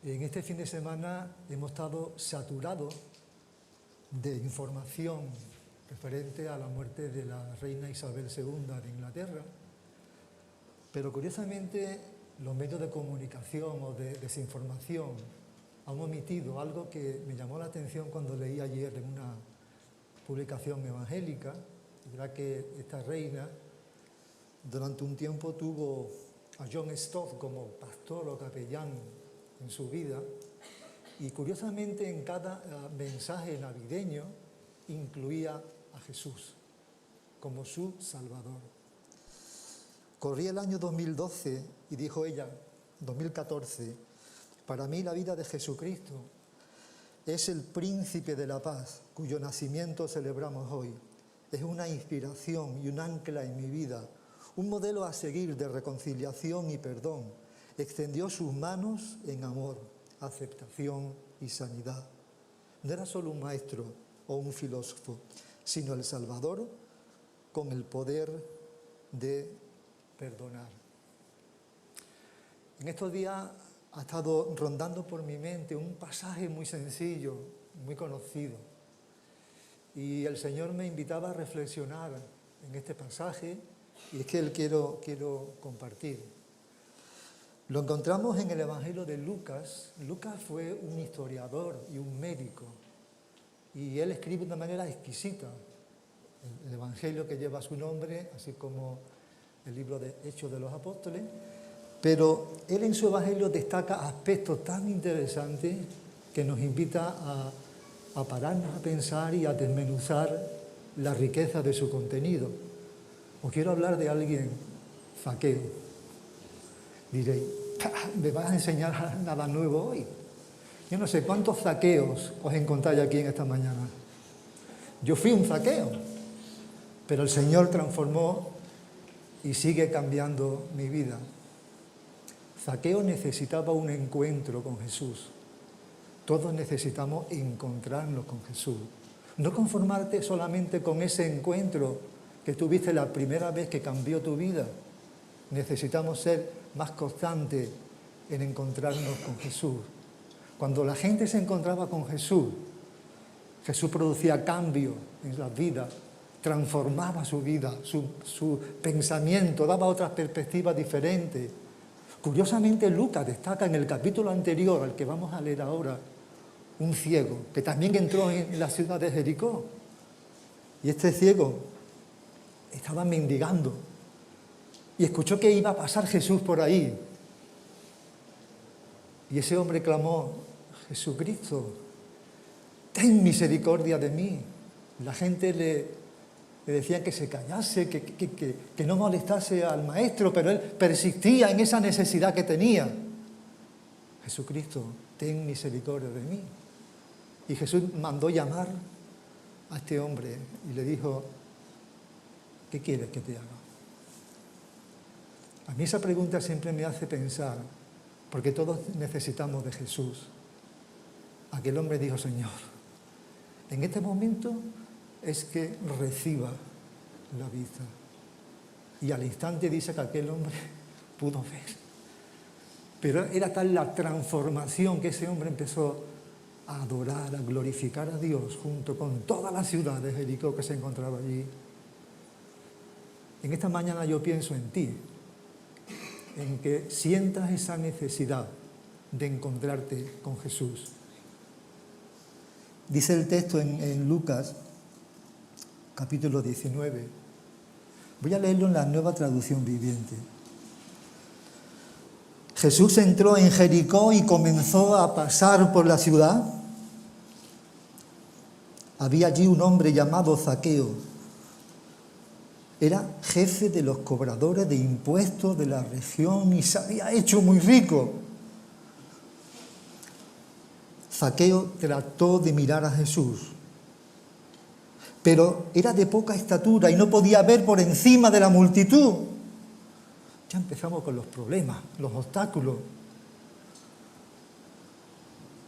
En este fin de semana hemos estado saturados de información referente a la muerte de la reina Isabel II de Inglaterra, pero curiosamente los medios de comunicación o de desinformación han omitido algo que me llamó la atención cuando leí ayer en una publicación evangélica. Era que esta reina durante un tiempo tuvo a John Stott como pastor o capellán en su vida, y curiosamente en cada mensaje navideño incluía a Jesús como su Salvador. Corría el año 2012 y dijo ella, 2014, para mí la vida de Jesucristo es el príncipe de la paz, cuyo nacimiento celebramos hoy. Es una inspiración y un ancla en mi vida, un modelo a seguir de reconciliación y perdón. Extendió sus manos en amor, aceptación y sanidad. No era solo un maestro o un filósofo, sino el Salvador con el poder de perdonar. En estos días ha estado rondando por mi mente un pasaje muy sencillo, muy conocido. Y el Señor me invitaba a reflexionar en este pasaje, y es que Él quiero compartir. Lo encontramos en el Evangelio de Lucas. Lucas fue un historiador y un médico, y él escribe de una manera exquisita el Evangelio que lleva su nombre, así como el libro de Hechos de los Apóstoles, pero él en su Evangelio destaca aspectos tan interesantes que nos invita a pararnos a pensar y a desmenuzar la riqueza de su contenido. Os quiero hablar de alguien, Zaqueo. Diréis, ¿me vas a enseñar nada nuevo hoy? Yo no sé cuántos zaqueos os encontráis aquí en esta mañana. Yo fui un zaqueo, pero el Señor transformó y sigue cambiando mi vida. Zaqueo necesitaba un encuentro con Jesús. Todos necesitamos encontrarnos con Jesús. No conformarte solamente con ese encuentro que tuviste la primera vez que cambió tu vida. Necesitamos ser más constantes en encontrarnos con Jesús. Cuando la gente se encontraba con Jesús, Jesús producía cambio en las vidas, transformaba su vida, su pensamiento, daba otras perspectivas diferentes. Curiosamente, Lucas destaca en el capítulo anterior al que vamos a leer ahora, un ciego que también entró en la ciudad de Jericó. Y este ciego estaba mendigando y escuchó que iba a pasar Jesús por ahí. Y ese hombre clamó, Jesucristo, ten misericordia de mí. La gente le decía que se callase, que no molestase al maestro, pero él persistía en esa necesidad que tenía. Jesucristo, ten misericordia de mí. Y Jesús mandó llamar a este hombre y le dijo, ¿qué quieres que te haga? A mí esa pregunta siempre me hace pensar, porque todos necesitamos de Jesús. Aquel hombre dijo, Señor, en este momento es que reciba la vista. Y al instante dice que aquel hombre pudo ver. Pero era tal la transformación que ese hombre empezó a adorar, a glorificar a Dios junto con toda la ciudad de Jericó que se encontraba allí. En esta mañana yo pienso en ti, en que sientas esa necesidad de encontrarte con Jesús. Dice el texto en Lucas, capítulo 19. Voy a leerlo en la Nueva Traducción Viviente. Jesús entró en Jericó y comenzó a pasar por la ciudad. Había allí un hombre llamado Zaqueo. Era jefe de los cobradores de impuestos de la región y se había hecho muy rico. Zaqueo trató de mirar a Jesús, pero era de poca estatura y no podía ver por encima de la multitud. Ya empezamos con los problemas, los obstáculos.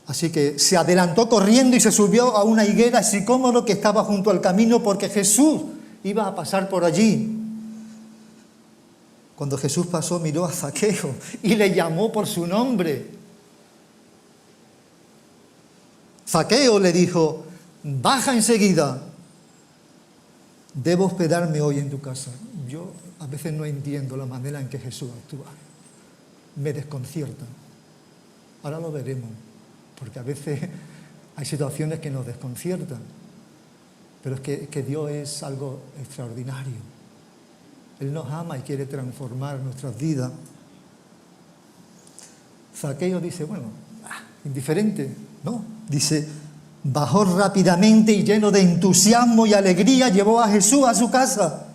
Así que se adelantó corriendo y se subió a una higuera sicómoro que estaba junto al camino porque Jesús iba a pasar por allí. Cuando Jesús pasó, miró a Zaqueo y le llamó por su nombre. Zaqueo le dijo, baja enseguida, debo hospedarme hoy en tu casa. Yo a veces no entiendo la manera en que Jesús actúa. Me desconcierta. Ahora lo veremos, porque a veces hay situaciones que nos desconciertan, pero es que Dios es algo extraordinario. Él nos ama y quiere transformar nuestras vidas. Zaqueo dice, bueno, indiferente, ¿no? Dice, bajó rápidamente y lleno de entusiasmo y alegría, llevó a Jesús a su casa.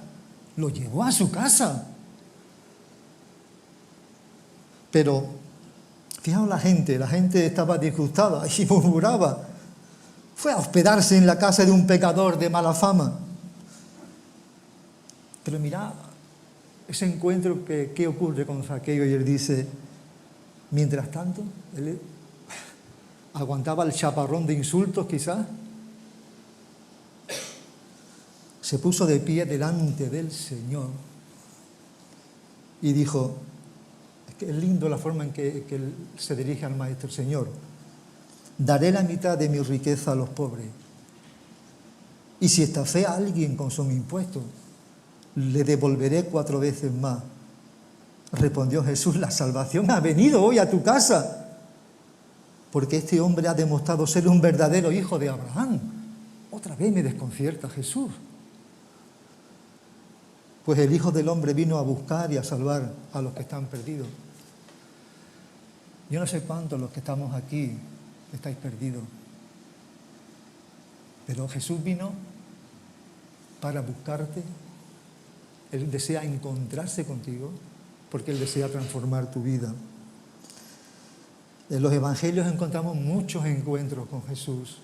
Lo llevó a su casa. Pero, fijaos la gente estaba disgustada y murmuraba. Fue a hospedarse en la casa de un pecador de mala fama. Pero mirad ese encuentro ¿qué ocurre con Zaqueo? Y él dice, mientras tanto, él aguantaba el chaparrón de insultos quizás. Se puso de pie delante del Señor y dijo, es lindo la forma en que él se dirige al Maestro. Señor, daré la mitad de mi riqueza a los pobres. Y si estafé a alguien con sus impuestos, le devolveré 4 veces más. Respondió Jesús, la salvación ha venido hoy a tu casa, porque este hombre ha demostrado ser un verdadero hijo de Abraham. Otra vez me desconcierta Jesús. Pues el Hijo del Hombre vino a buscar y a salvar a los que están perdidos. Yo no sé cuántos los que estamos aquí estáis perdidos, pero Jesús vino para buscarte. Él desea encontrarse contigo porque Él desea transformar tu vida. En los evangelios encontramos muchos encuentros con Jesús.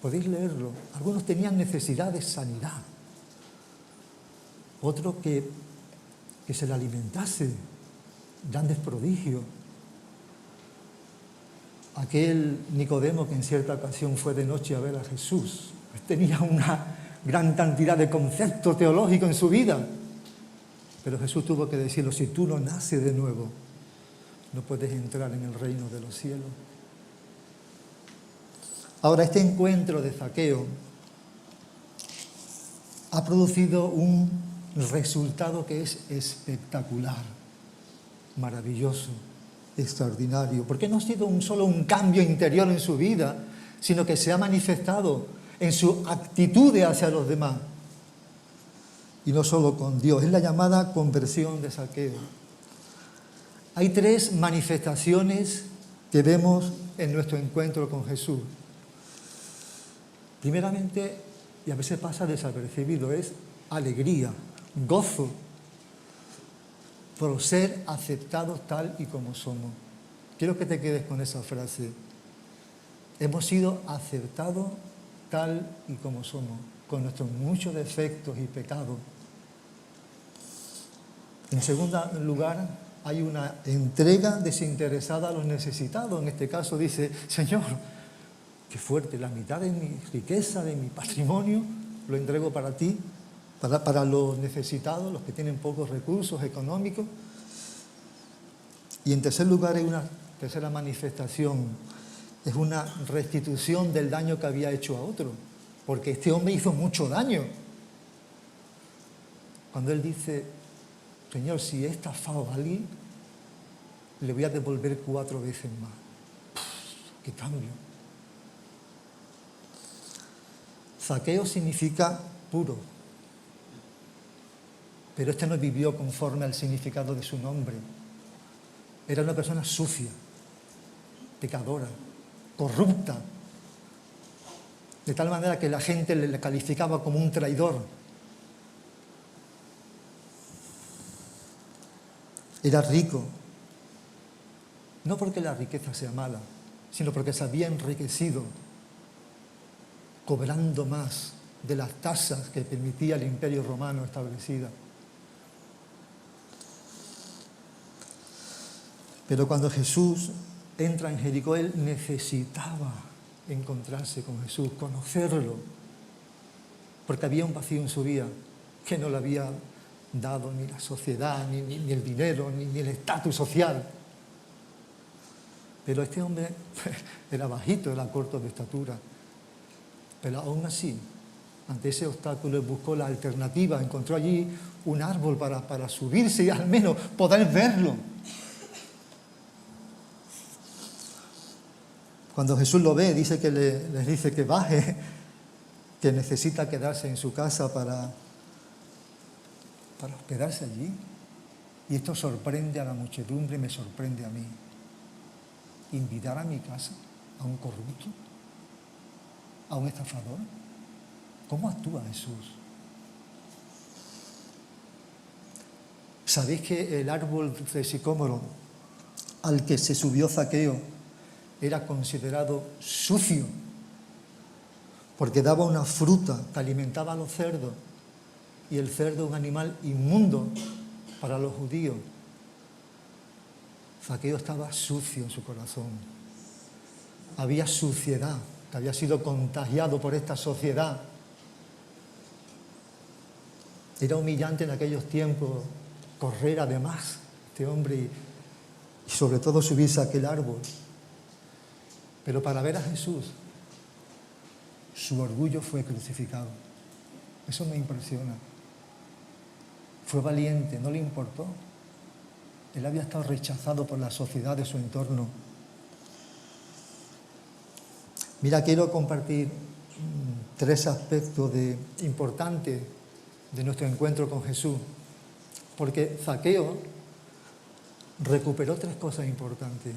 Podéis leerlo. Algunos tenían necesidad de sanidad. Otros que se le alimentase. Grandes prodigios. Aquel Nicodemo que en cierta ocasión fue de noche a ver a Jesús, pues tenía una gran cantidad de conceptos teológicos en su vida. Pero Jesús tuvo que decirlo, si tú no naces de nuevo, no puedes entrar en el reino de los cielos. Ahora, este encuentro de Zaqueo ha producido un resultado que es espectacular, maravilloso, extraordinario, porque no ha sido solo un cambio interior en su vida, sino que se ha manifestado en su actitud hacia los demás. Y no solo con Dios, es la llamada conversión de Zaqueo. Hay 3 manifestaciones que vemos en nuestro encuentro con Jesús. Primeramente, y a veces pasa desapercibido, es alegría, gozo, por ser aceptados tal y como somos. Quiero que te quedes con esa frase. Hemos sido aceptados tal y como somos, con nuestros muchos defectos y pecados. En segundo lugar, hay una entrega desinteresada a los necesitados. En este caso dice, Señor, qué fuerte, la mitad de mi riqueza, de mi patrimonio, lo entrego para ti, para los necesitados, los que tienen pocos recursos económicos. Y en tercer lugar, hay una tercera manifestación, es una restitución del daño que había hecho a otro, porque este hombre hizo mucho daño. Cuando él dice, Señor, si he estafado a alguien, le voy a devolver 4 veces más. ¡Qué cambio! Zaqueo significa puro, pero este no vivió conforme al significado de su nombre. Era una persona sucia, pecadora, corrupta, de tal manera que la gente le calificaba como un traidor. Era rico, no porque la riqueza sea mala, sino porque se había enriquecido cobrando más de las tasas que permitía el Imperio Romano establecida. Pero cuando Jesús entra en Jericó, él necesitaba encontrarse con Jesús, conocerlo, porque había un vacío en su vida que no le había dado ni la sociedad, ni el dinero, ni el estatus social. Pero este hombre era bajito, era corto de estatura. Pero aún así, ante ese obstáculo, buscó la alternativa, encontró allí un árbol para subirse y al menos poder verlo. Cuando Jesús lo ve, dice que les dice que baje, que necesita quedarse en su casa para hospedarse allí. Y esto sorprende a la muchedumbre, me sorprende a mí. Invitar a mi casa a un corrupto, a un estafador. ¿Cómo actúa Jesús? ¿Sabéis que el árbol de sicómoro al que se subió Zaqueo era considerado sucio? Porque daba una fruta que alimentaba a los cerdos, y el cerdo es un animal inmundo para los judíos. Zaqueo estaba sucio en su corazón. Había suciedad, que había sido contagiado por esta sociedad. Era humillante en aquellos tiempos correr además este hombre y sobre todo subirse a aquel árbol. Pero para ver a Jesús, su orgullo fue crucificado. Eso me impresiona. Fue valiente, no le importó. Él había estado rechazado por la sociedad de su entorno. Mira, quiero compartir 3 aspectos importantes de nuestro encuentro con Jesús. Porque Zaqueo recuperó 3 cosas importantes.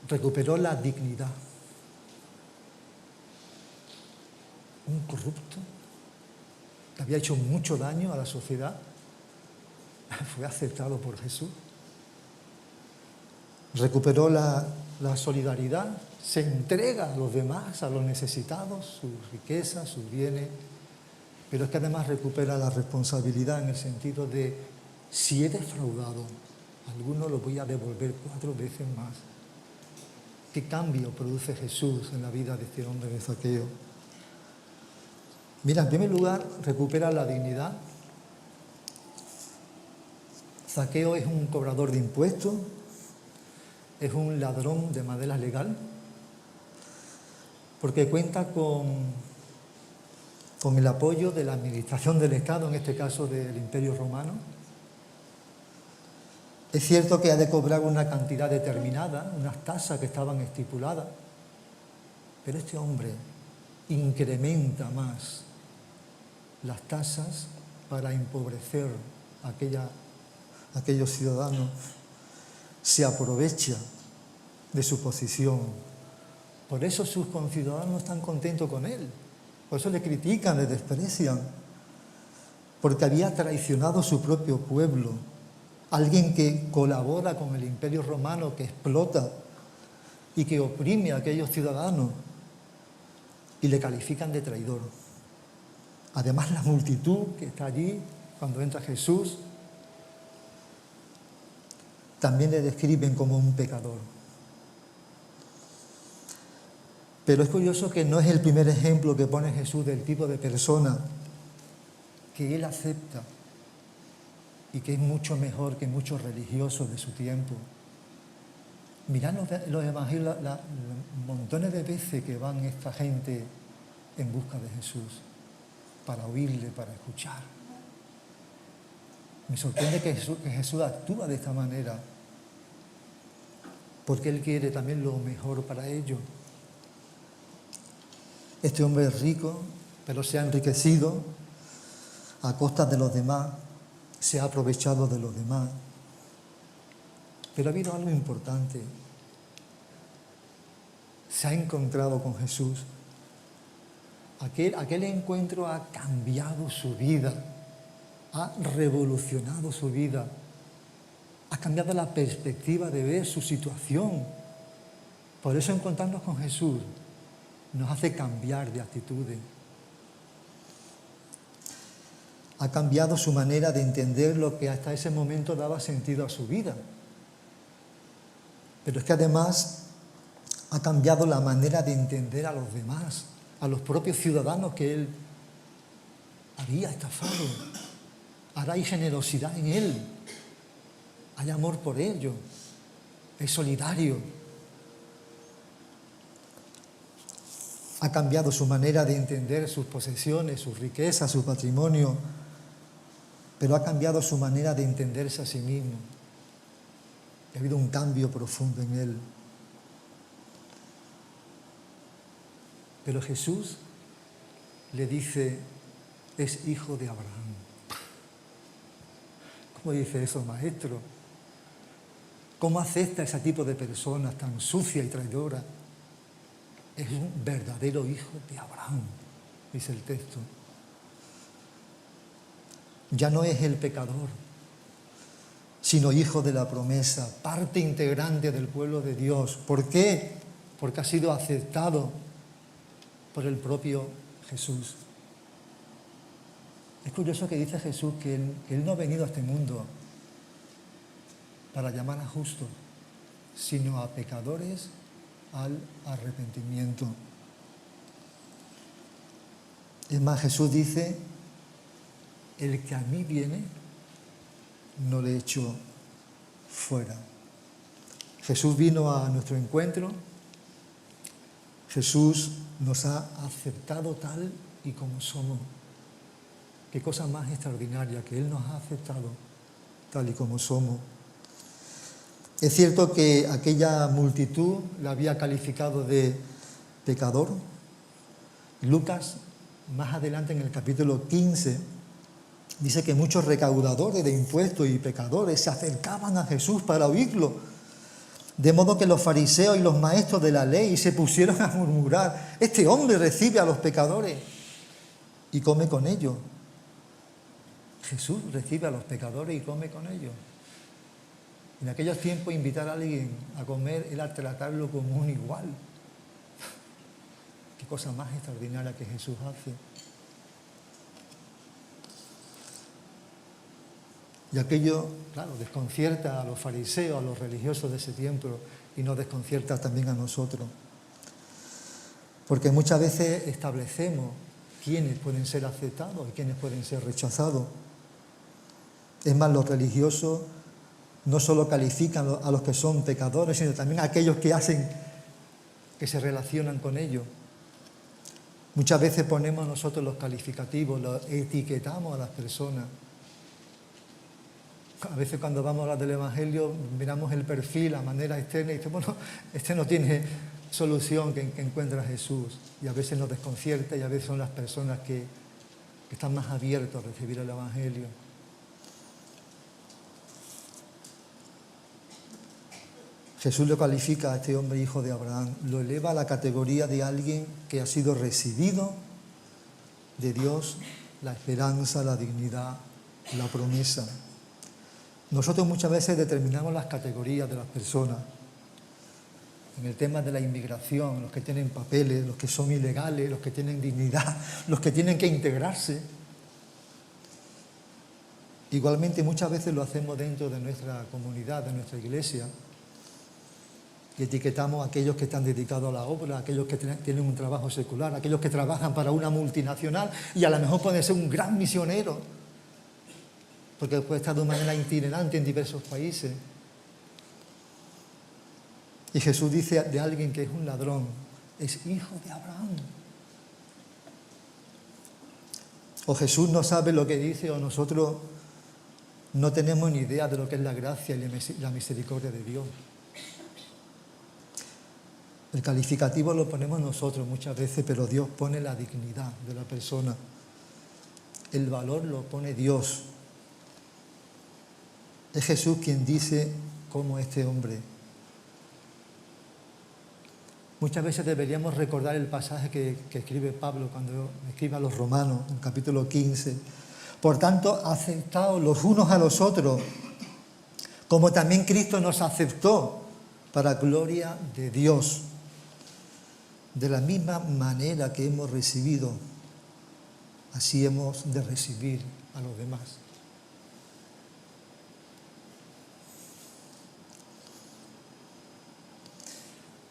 Recuperó la dignidad. Un corrupto que había hecho mucho daño a la sociedad fue aceptado por Jesús. Recuperó la solidaridad, se entrega a los demás, a los necesitados, sus riquezas, sus bienes, pero es que además recupera la responsabilidad en el sentido de, si he defraudado a alguno, lo voy a devolver 4 veces más. ¿Qué cambio produce Jesús en la vida de este hombre de Zaqueo? Mira, en primer lugar, recupera la dignidad. Zaqueo es un cobrador de impuestos, es un ladrón de manera legal, porque cuenta con el apoyo de la administración del Estado, en este caso del Imperio Romano. Es cierto que ha de cobrar una cantidad determinada, unas tasas que estaban estipuladas, pero este hombre incrementa más las tasas para empobrecer a aquellos ciudadanos. Se aprovecha de su posición. Por eso sus conciudadanos no están contentos con él. Por eso le critican, le desprecian. Porque había traicionado su propio pueblo. Alguien que colabora con el Imperio Romano, que explota y que oprime a aquellos ciudadanos. Y le califican de traidor. Además, la multitud que está allí cuando entra Jesús también le describen como un pecador. Pero es curioso que no es el primer ejemplo que pone Jesús del tipo de persona que él acepta y que es mucho mejor que muchos religiosos de su tiempo. Mirad los evangelios, montones de veces que van esta gente en busca de Jesús para oírle, para escuchar. Me sorprende que Jesús actúa de esta manera, porque Él quiere también lo mejor para ellos. Este hombre es rico, pero se ha enriquecido a costa de los demás, se ha aprovechado de los demás. Pero ha habido algo importante. Se ha encontrado con Jesús. Aquel encuentro ha cambiado su vida, ha revolucionado su vida, ha cambiado la perspectiva de ver su situación. Por eso encontrarnos con Jesús nos hace cambiar de actitudes. Ha cambiado su manera de entender lo que hasta ese momento daba sentido a su vida. Pero es que además ha cambiado la manera de entender a los demás, a los propios ciudadanos que él había estafado. Ahora hay generosidad en él, hay amor por ellos. es solidario. Ha cambiado su manera de entender sus posesiones, sus riquezas, su patrimonio, pero ha cambiado su manera de entenderse a sí mismo. Ha habido un cambio profundo en él. Pero Jesús le dice, es hijo de Abraham. ¿Cómo dice eso, maestro? ¿Cómo acepta ese tipo de personas tan sucia y traidora? Es un verdadero hijo de Abraham, dice el texto. Ya no es el pecador, sino hijo de la promesa, parte integrante del pueblo de Dios. ¿Por qué? Porque ha sido aceptado por el propio Jesús. Es curioso que dice Jesús que él no ha venido a este mundo para llamar a justos, sino a pecadores al arrepentimiento. Es más, Jesús dice, el que a mí viene, no le echo fuera. Jesús vino a nuestro encuentro. Jesús nos ha aceptado tal y como somos. Qué cosa más extraordinaria, que Él nos ha aceptado tal y como somos. Es cierto que aquella multitud la había calificado de pecador. Lucas, más adelante en el capítulo 15, dice que muchos recaudadores de impuestos y pecadores se acercaban a Jesús para oírlo. De modo que los fariseos y los maestros de la ley se pusieron a murmurar, este hombre recibe a los pecadores y come con ellos. Jesús recibe a los pecadores y come con ellos. En aquellos tiempos invitar a alguien a comer era tratarlo como un igual. Qué cosa más extraordinaria que Jesús hace. Y aquello, claro, desconcierta a los fariseos, a los religiosos de ese tiempo y nos desconcierta también a nosotros. Porque muchas veces establecemos quiénes pueden ser aceptados y quiénes pueden ser rechazados. Es más, los religiosos no solo califican a los que son pecadores, sino también a aquellos que hacen, que se relacionan con ellos. Muchas veces ponemos nosotros los calificativos, los etiquetamos a las personas. A veces cuando vamos a hablar del Evangelio miramos el perfil, la manera externa y decimos, bueno, este no tiene solución que encuentra Jesús. Y a veces nos desconcierta y a veces son las personas que están más abiertos a recibir el Evangelio. Jesús lo califica a este hombre hijo de Abraham, lo eleva a la categoría de alguien que ha sido recibido de Dios, la esperanza, la dignidad, la promesa. Nosotros muchas veces determinamos las categorías de las personas. En el tema de la inmigración, los que tienen papeles, los que son ilegales, los que tienen dignidad, los que tienen que integrarse. Igualmente muchas veces lo hacemos dentro de nuestra comunidad, de nuestra iglesia. Y etiquetamos a aquellos que están dedicados a la obra, a aquellos que tienen un trabajo secular, a aquellos que trabajan para una multinacional y a lo mejor pueden ser un gran misionero, porque puede estar de manera itinerante en diversos países. Y Jesús dice de alguien que es un ladrón, es hijo de Abraham. O Jesús no sabe lo que dice, o nosotros no tenemos ni idea de lo que es la gracia y la misericordia de Dios. El calificativo lo ponemos nosotros muchas veces, pero Dios pone la dignidad de la persona. El valor lo pone Dios. Es Jesús quien dice cómo este hombre. Muchas veces deberíamos recordar el pasaje que escribe Pablo cuando escribe a los Romanos, en capítulo 15. Por tanto, aceptaos los unos a los otros, como también Cristo nos aceptó para gloria de Dios. De la misma manera que hemos recibido, así hemos de recibir a los demás.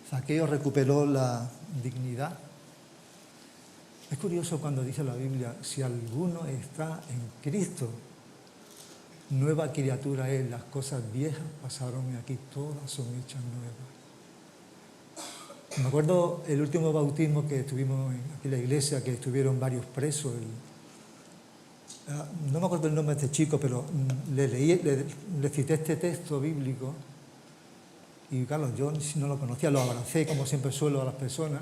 Zaqueo recuperó la dignidad. Es curioso cuando dice la Biblia, si alguno está en Cristo, nueva criatura es, las cosas viejas pasaron y aquí todas son hechas nuevas. Me acuerdo el último bautismo que estuvimos aquí en la iglesia, que estuvieron varios presos. No me acuerdo el nombre de este chico, pero le cité este texto bíblico y claro, yo no lo conocía, lo abracé como siempre suelo a las personas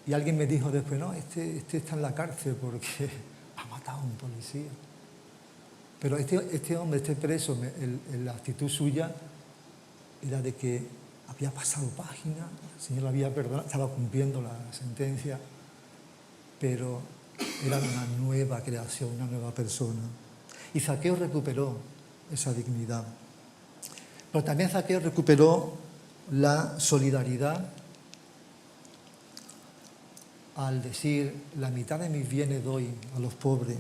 y alguien me dijo después, no, este está en la cárcel porque ha matado a un policía. Pero este hombre, este preso, la actitud suya era de que había pasado página, el Señor lo había perdonado, estaba cumpliendo la sentencia, pero era una nueva creación, una nueva persona. Y Zaqueo recuperó esa dignidad. Pero también Zaqueo recuperó la solidaridad al decir, la mitad de mis bienes doy a los pobres.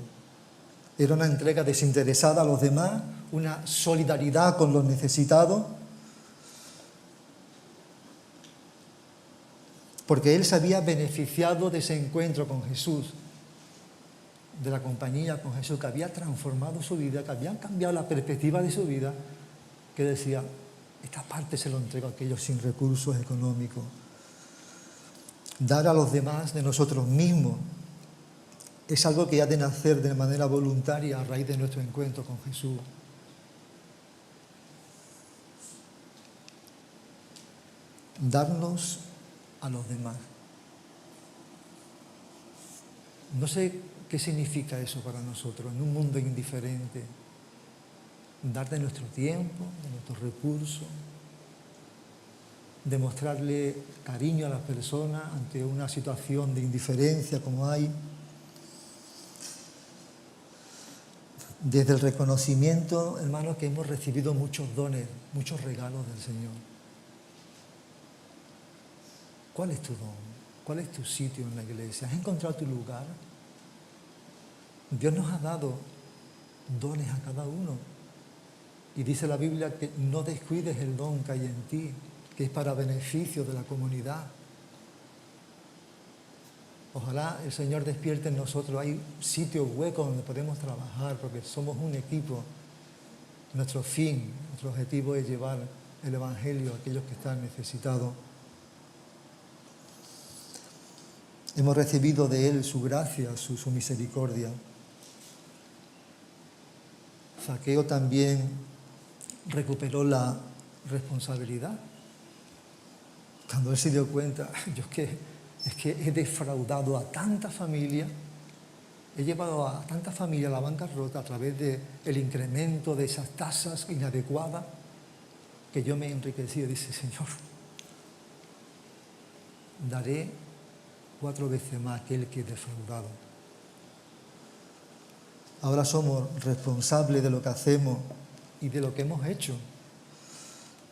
Era una entrega desinteresada a los demás, una solidaridad con los necesitados, porque él se había beneficiado de ese encuentro con Jesús, de la compañía con Jesús, que había transformado su vida, que habían cambiado la perspectiva de su vida, que decía, esta parte se lo entrego a aquellos sin recursos económicos. Dar a los demás de nosotros mismos es algo que ha de nacer de manera voluntaria a raíz de nuestro encuentro con Jesús. Darnos a los demás. No sé qué significa eso para nosotros en un mundo indiferente. Dar de nuestro tiempo, de nuestros recursos, demostrarle cariño a las personas ante una situación de indiferencia como hay. Desde el reconocimiento, hermanos, que hemos recibido muchos dones, muchos regalos del Señor. ¿Cuál es tu don? ¿Cuál es tu sitio en la iglesia? ¿Has encontrado tu lugar? Dios nos ha dado dones a cada uno. Y dice la Biblia que no descuides el don que hay en ti, que es para beneficio de la comunidad. Ojalá el Señor despierte en nosotros. Hay sitios huecos donde podemos trabajar porque somos un equipo. Nuestro fin, nuestro objetivo es llevar el Evangelio a aquellos que están necesitados. Hemos recibido de Él su gracia, su misericordia. Zaqueo también recuperó la responsabilidad. Cuando él se dio cuenta, es que he defraudado a tanta familia, he llevado a tanta familia a la bancarrota a través del incremento de esas tasas inadecuadas, que yo me he enriquecido. Dice, Señor, daré 4 veces más que el que he defraudado. Ahora somos responsables de lo que hacemos y de lo que hemos hecho.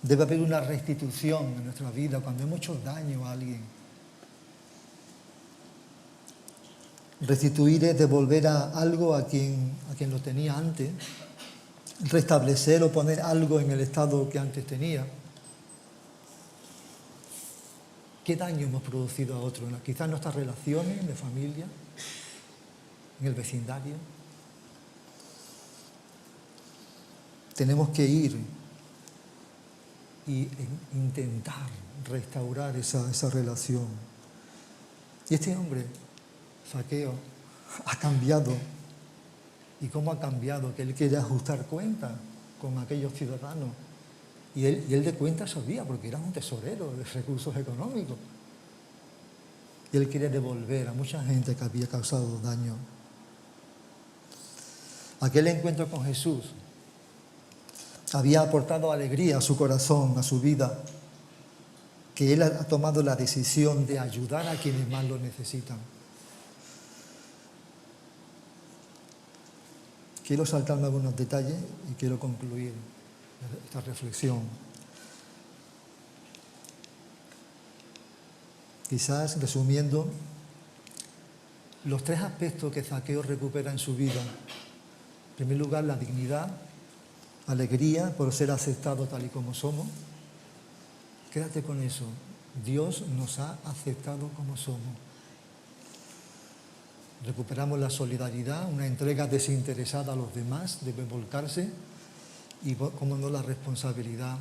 Debe haber una restitución en nuestra vida cuando hemos hecho daño a alguien. Restituir es devolver algo a quien lo tenía antes, restablecer o poner algo en el estado que antes tenía. ¿Qué daño hemos producido a otros? Quizás en nuestras relaciones de familia, en el vecindario. Tenemos que ir y intentar restaurar esa relación. Y este hombre, Zaqueo, ha cambiado. ¿Y cómo ha cambiado? Que él quiere ajustar cuentas con aquellos ciudadanos. Y él de cuentas sabía, porque era un tesorero de recursos económicos. Y él quiere devolver a mucha gente que había causado daño. Aquel encuentro con Jesús había aportado alegría a su corazón, a su vida, que él ha tomado la decisión de ayudar a quienes más lo necesitan. Quiero saltarme algunos detalles y quiero concluir esta reflexión. Quizás, resumiendo, los 3 aspectos que Zaqueo recupera en su vida. En primer lugar, la dignidad, alegría por ser aceptado tal y como somos. Quédate con eso. Dios nos ha aceptado como somos. Recuperamos la solidaridad, una entrega desinteresada a los demás, debe volcarse, y, como no, la responsabilidad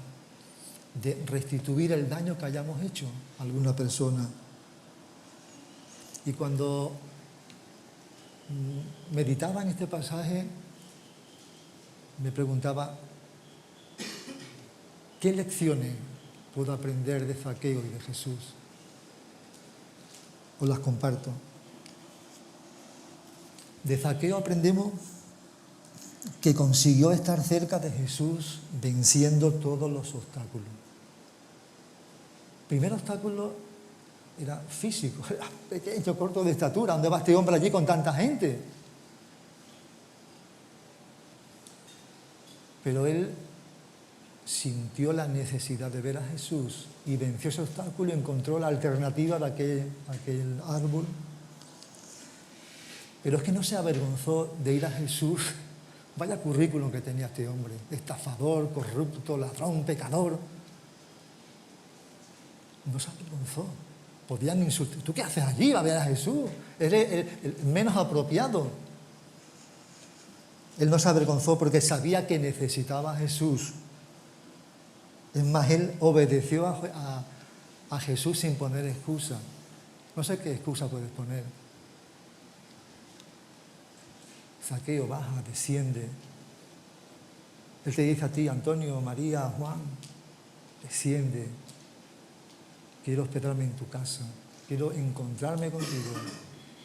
de restituir el daño que hayamos hecho a alguna persona. Y cuando meditaba en este pasaje, me preguntaba, ¿qué lecciones puedo aprender de Zaqueo y de Jesús? Os las comparto. De Zaqueo aprendemos que consiguió estar cerca de Jesús venciendo todos los obstáculos. El primer obstáculo era físico, era pequeño, corto de estatura. ¿Dónde va este hombre allí con tanta gente? Pero él sintió la necesidad de ver a Jesús y venció ese obstáculo y encontró la alternativa de aquel árbol. Pero es que no se avergonzó de ir a Jesús. Vaya currículum que tenía este hombre: estafador, corrupto, ladrón, pecador. No se avergonzó. Podían insultar. ¿Tú qué haces allí? Va a ver a Jesús. Eres el menos apropiado. Él no se avergonzó porque sabía que necesitaba a Jesús. Es más, él obedeció a Jesús sin poner excusa. No sé qué excusa puedes poner. Zaqueo, baja, desciende. Él te dice a ti, Antonio, María, Juan, desciende. Quiero hospedarme en tu casa. Quiero encontrarme contigo.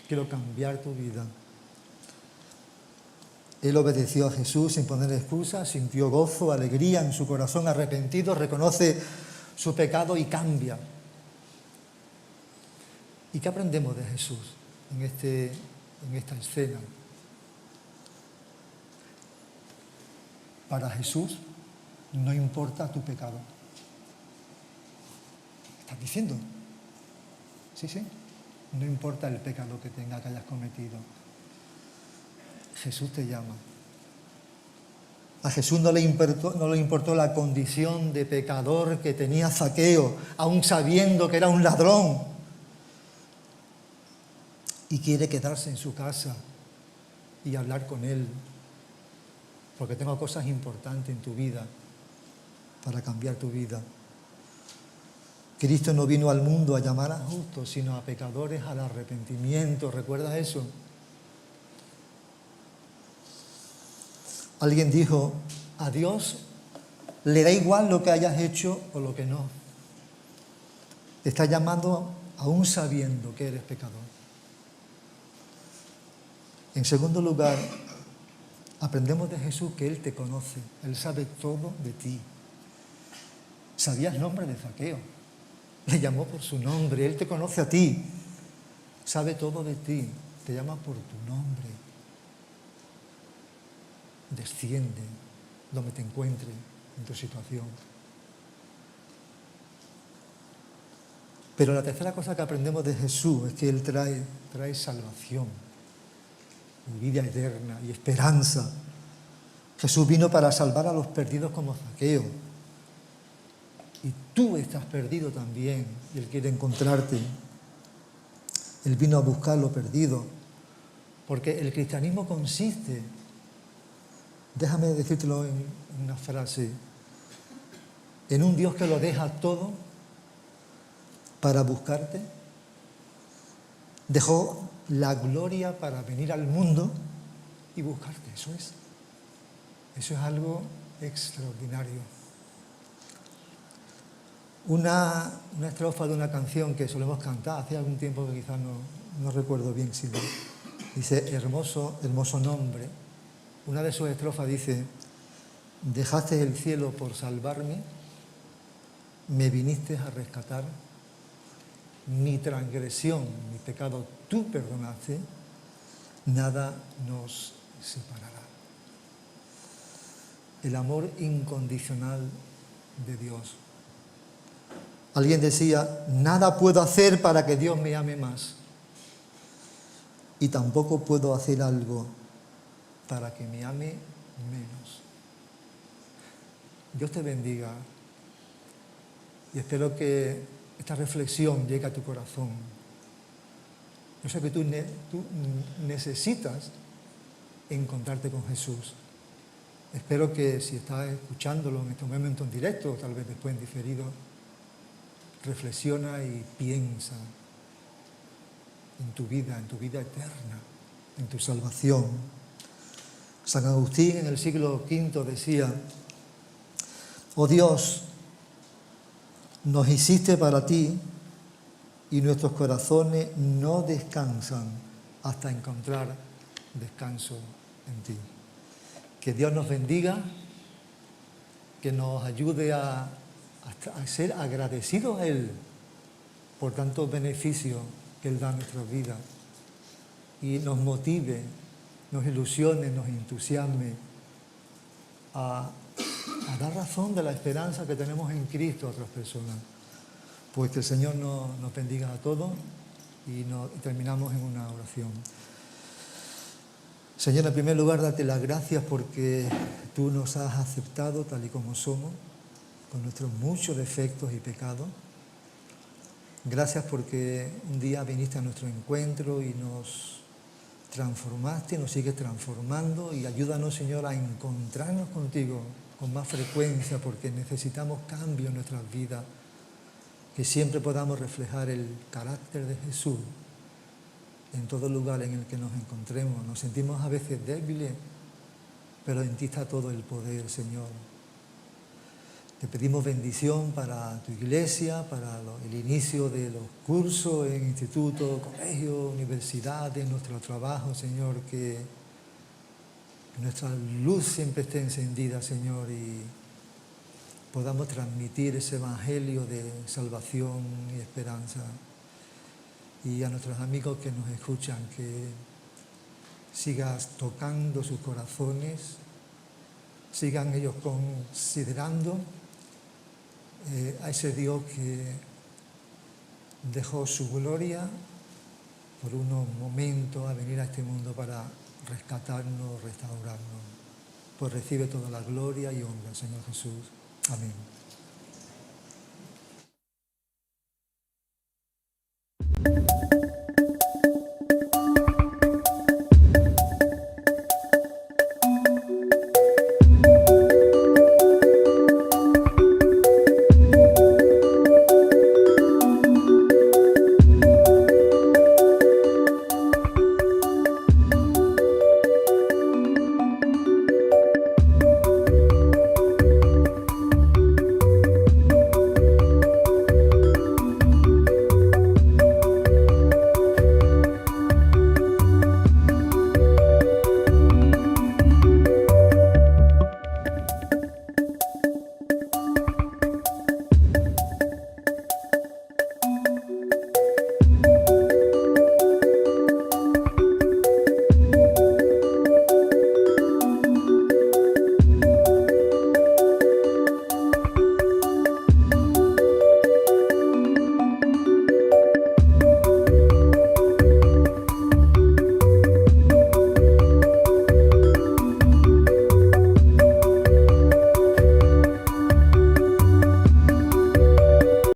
Quiero cambiar tu vida. Él obedeció a Jesús sin poner excusas, sintió gozo, alegría en su corazón arrepentido, reconoce su pecado y cambia. ¿Y qué aprendemos de Jesús en esta escena? Para Jesús no importa tu pecado. ¿Estás diciendo? Sí. No importa el pecado que hayas cometido. Jesús te llama. A Jesús no le importó la condición de pecador que tenía Zaqueo, aún sabiendo que era un ladrón. Y quiere quedarse en su casa y hablar con él, porque tengo cosas importantes en tu vida para cambiar tu vida. Cristo no vino al mundo a llamar a justos, sino a pecadores al arrepentimiento. ¿Recuerdas eso? Alguien dijo, a Dios le da igual lo que hayas hecho o lo que no. Te está llamando aún sabiendo que eres pecador. En segundo lugar, aprendemos de Jesús que Él te conoce. Él sabe todo de ti. Sabía el nombre de Zaqueo. Le llamó por su nombre. Él te conoce a ti. Sabe todo de ti. Te llama por tu nombre. Desciende donde te encuentres en tu situación. Pero la tercera cosa que aprendemos de Jesús es que Él trae salvación, y vida eterna y esperanza. Jesús vino para salvar a los perdidos como Zaqueo. Y tú estás perdido también y Él quiere encontrarte. Él vino a buscar lo perdido. Porque el cristianismo consiste, déjame decírtelo en una frase, en un Dios que lo deja todo para buscarte. Dejó la gloria para venir al mundo y buscarte. Eso es algo extraordinario. Una estrofa de una canción que solemos cantar hace algún tiempo que quizás no recuerdo bien, si dice, hermoso, hermoso nombre. Una de sus estrofas dice, dejaste el cielo por salvarme, me viniste a rescatar, mi transgresión, mi pecado tú perdonaste, nada nos separará. El amor incondicional de Dios. Alguien decía, nada puedo hacer para que Dios me ame más. Y tampoco puedo hacer algo para que me ame menos. Dios te bendiga y espero que esta reflexión llegue a tu corazón. Yo sé que tú necesitas encontrarte con Jesús. Espero que si estás escuchándolo en este momento en directo, o tal vez después en diferido, reflexiona y piensa en tu vida eterna, en tu salvación. San Agustín en el siglo V decía: oh Dios, nos hiciste para ti y nuestros corazones no descansan hasta encontrar descanso en ti. Que Dios nos bendiga, que nos ayude a ser agradecidos a Él por tantos beneficios que Él da a nuestra vida y nos motive, nos ilusione, nos entusiasme a dar razón de la esperanza que tenemos en Cristo a otras personas. Pues que el Señor nos bendiga a todos y terminamos en una oración. Señor, en primer lugar, date las gracias porque tú nos has aceptado tal y como somos, con nuestros muchos defectos y pecados. Gracias porque un día viniste a nuestro encuentro y nos transformaste, nos sigues transformando, y ayúdanos, Señor, a encontrarnos contigo con más frecuencia porque necesitamos cambio en nuestras vidas, que siempre podamos reflejar el carácter de Jesús en todo lugar en el que nos encontremos. Nos sentimos a veces débiles, pero en ti está todo el poder, Señor. Te pedimos bendición para tu iglesia, para el inicio de los cursos en institutos, colegios, universidades, nuestro trabajo, Señor, que nuestra luz siempre esté encendida, Señor, y podamos transmitir ese evangelio de salvación y esperanza. Y a nuestros amigos que nos escuchan, que sigas tocando sus corazones, sigan ellos considerando a ese Dios que dejó su gloria por unos momentos a venir a este mundo para rescatarnos, restaurarnos. Pues recibe toda la gloria y honra, Señor Jesús. Amén.